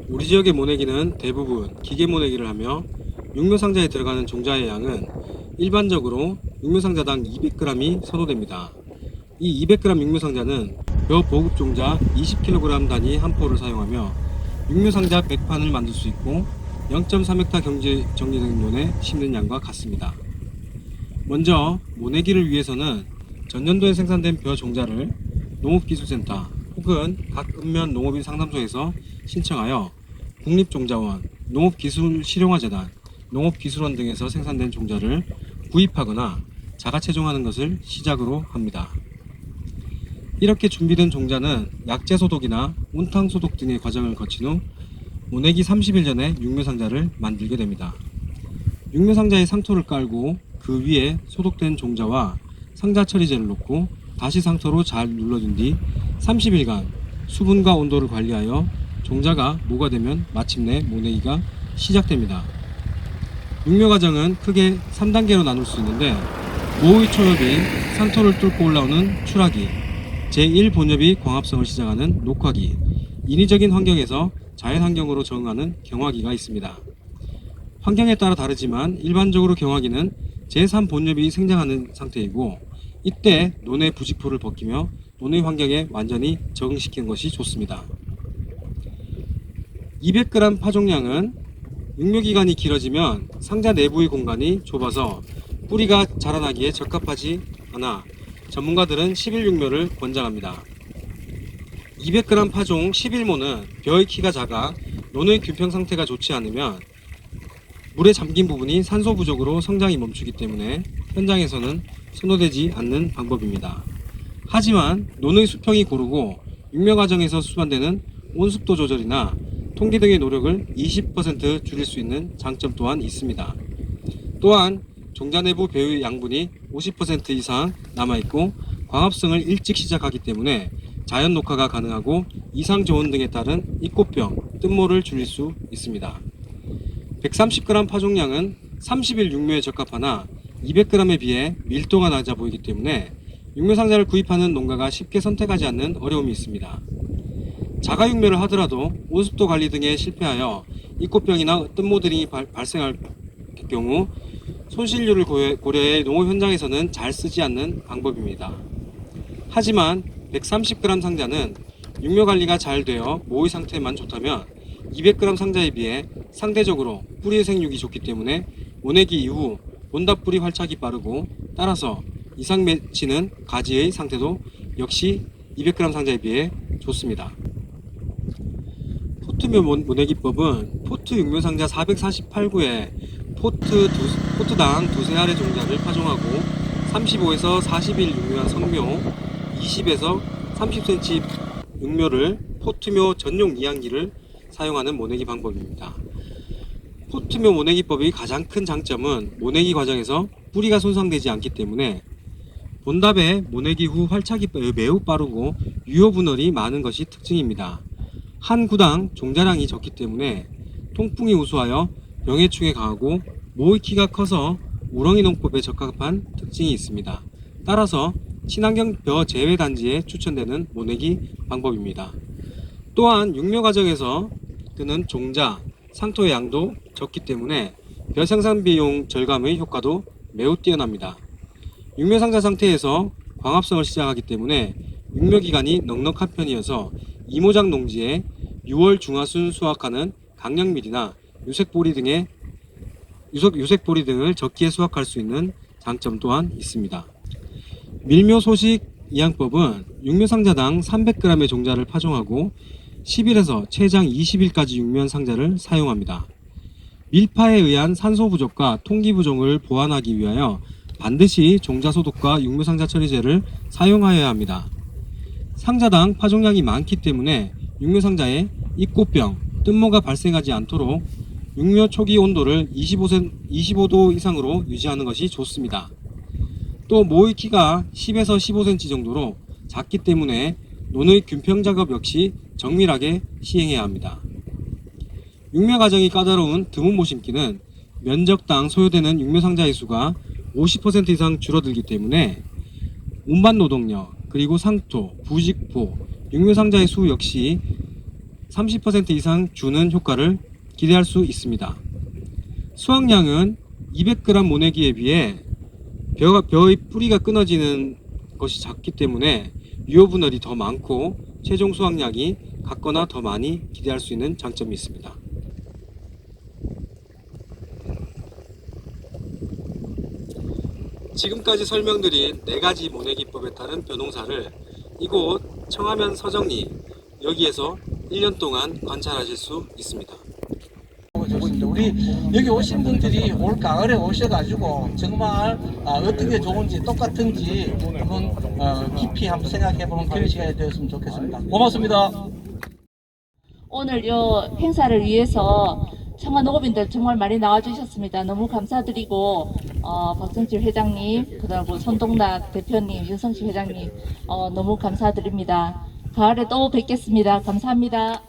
우리 지역의 모내기는 대부분 기계 모내기를 하며 육묘상자에 들어가는 종자의 양은 일반적으로 육묘상자당 200g이 선호됩니다. 이 200g 육묘상자는 벼 보급 종자 20kg 단위 한 포를 사용하며 육묘상자 100판을 만들 수 있고 0.3헥타 경제 정리된논에 심는 양과 같습니다. 먼저 모내기를 위해서는 전년도에 생산된 벼 종자를 농업기술센터 혹은 각 읍면 농업인 상담소에서 신청하여 국립종자원, 농업기술실용화재단, 농업기술원 등에서 생산된 종자를 구입하거나 자가체종하는 것을 시작으로 합니다. 이렇게 준비된 종자는 약재소독이나 온탕소독 등의 과정을 거친 후 모내기 30일 전에 육묘상자를 만들게 됩니다. 육묘상자에 상토를 깔고 그 위에 소독된 종자와 상자 처리제를 놓고 다시 상토로 잘 눌러준 뒤 30일간 수분과 온도를 관리하여 종자가 모가되면 마침내 모내기가 시작됩니다. 육묘 과정은 크게 3단계로 나눌 수 있는데 모의 초엽이 상토를 뚫고 올라오는 출하기, 제1본엽이 광합성을 시작하는 녹화기, 인위적인 환경에서 자연환경으로 적응하는 경화기가 있습니다. 환경에 따라 다르지만 일반적으로 경화기는 제3본엽이 생장하는 상태이고 이때 논의 부직포를 벗기며 논의 환경에 완전히 적응시키는 것이 좋습니다. 200g 파종량은 육묘기간이 길어지면 상자 내부의 공간이 좁아서 뿌리가 자라나기에 적합하지 않아 전문가들은 11육묘를 권장합니다. 200g 파종 11모는 벼의 키가 작아 논의 균평 상태가 좋지 않으면 물에 잠긴 부분이 산소 부족으로 성장이 멈추기 때문에 현장에서는 선호되지 않는 방법입니다. 하지만 논의 수평이 고르고 육묘 과정에서 수반되는 온습도 조절이나 통기 등의 노력을 20% 줄일 수 있는 장점 또한 있습니다. 또한 종자 내부 배의 양분이 50% 이상 남아있고 광합성을 일찍 시작하기 때문에 자연 녹화가 가능하고 이상 저온 등에 따른 입꽃병, 뜬모를 줄일 수 있습니다. 130g 파종량은 30일 육묘에 적합하나 200g에 비해 밀도가 낮아 보이기 때문에 육묘상자를 구입하는 농가가 쉽게 선택하지 않는 어려움이 있습니다. 자가육묘를 하더라도 온습도 관리 등에 실패하여 입꽃병이나 뜬모 등이 발생할 경우 손실률을 고려해 농업 현장에서는 잘 쓰지 않는 방법입니다. 하지만 130g 상자는 육묘 관리가 잘 되어 모의 상태만 좋다면 200g 상자에 비해 상대적으로 뿌리의 생육이 좋기 때문에 모내기 이후 본답 뿌리 활착이 빠르고 따라서 이상 맺히는 가지의 상태도 역시 200g 상자에 비해 좋습니다. 포트묘 모내기법은 포트 육묘 상자 448구에 포트당 두세 알의 종자를 파종하고 35에서 40일 육묘한 성묘, 20에서 30cm 육묘를 포트묘 전용 이항기를 사용하는 모내기 방법입니다. 포트묘 모내기법의 가장 큰 장점은 모내기 과정에서 뿌리가 손상되지 않기 때문에 본답의 모내기 후 활착이 매우 빠르고 유효 분할이 많은 것이 특징입니다. 한 구당 종자량이 적기 때문에 통풍이 우수하여 병해충에 강하고 모의 키가 커서 우렁이 농법에 적합한 특징이 있습니다. 따라서 친환경 벼 재배 단지에 추천되는 모내기 방법입니다. 또한 육묘 과정에서 드는 종자, 상토의 양도 적기 때문에 벼 생산 비용 절감의 효과도 매우 뛰어납니다. 육묘 상자 상태에서 광합성을 시작하기 때문에 육묘 기간이 넉넉한 편이어서 이모작 농지에 6월 중하순 수확하는 강력밀이나 유색보리 등을 적기에 수확할 수 있는 장점 또한 있습니다. 밀묘 소식 이항법은 육묘 상자당 300g의 종자를 파종하고 10일에서 최장 20일까지 육묘한 상자를 사용합니다. 밀파에 의한 산소 부족과 통기 부족을 보완하기 위하여 반드시 종자 소독과 육묘 상자 처리제를 사용하여야 합니다. 상자당 파종량이 많기 때문에 육묘 상자에 입꽃병, 뜬모가 발생하지 않도록 육묘 초기 온도를 25도 이상으로 유지하는 것이 좋습니다. 또 모의 키가 10에서 15cm 정도로 작기 때문에 논의 균평 작업 역시 정밀하게 시행해야 합니다. 육묘 과정이 까다로운 드문모 심기는 면적당 소요되는 육묘 상자의 수가 50% 이상 줄어들기 때문에 운반 노동력, 그리고 상토, 부직포, 육묘 상자의 수 역시 30% 이상 주는 효과를 기대할 수 있습니다. 수확량은 200g 모내기에 비해 벼의 뿌리가 끊어지는 것이 작기 때문에 유효분할이 더 많고 최종 수확량이 같거나 더 많이 기대할 수 있는 장점이 있습니다. 지금까지 설명드린 4가지 모내기법에 따른 벼농사를 이곳 청하면 서정리 여기에서 1년 동안 관찰하실 수 있습니다. 우리 여기 오신 분들이 올 가을에 오셔가지고 정말 어떤 게 좋은지 똑같은지 한번 깊이 한번 생각해보는 그런 시간이 되었으면 좋겠습니다. 고맙습니다. 오늘 요 행사를 위해서 청하 농업인들 정말 많이 나와주셨습니다. 너무 감사드리고 박정칠 회장님, 그리고 손동락 대표님, 윤성식 회장님 너무 감사드립니다. 가을에 또 뵙겠습니다. 감사합니다.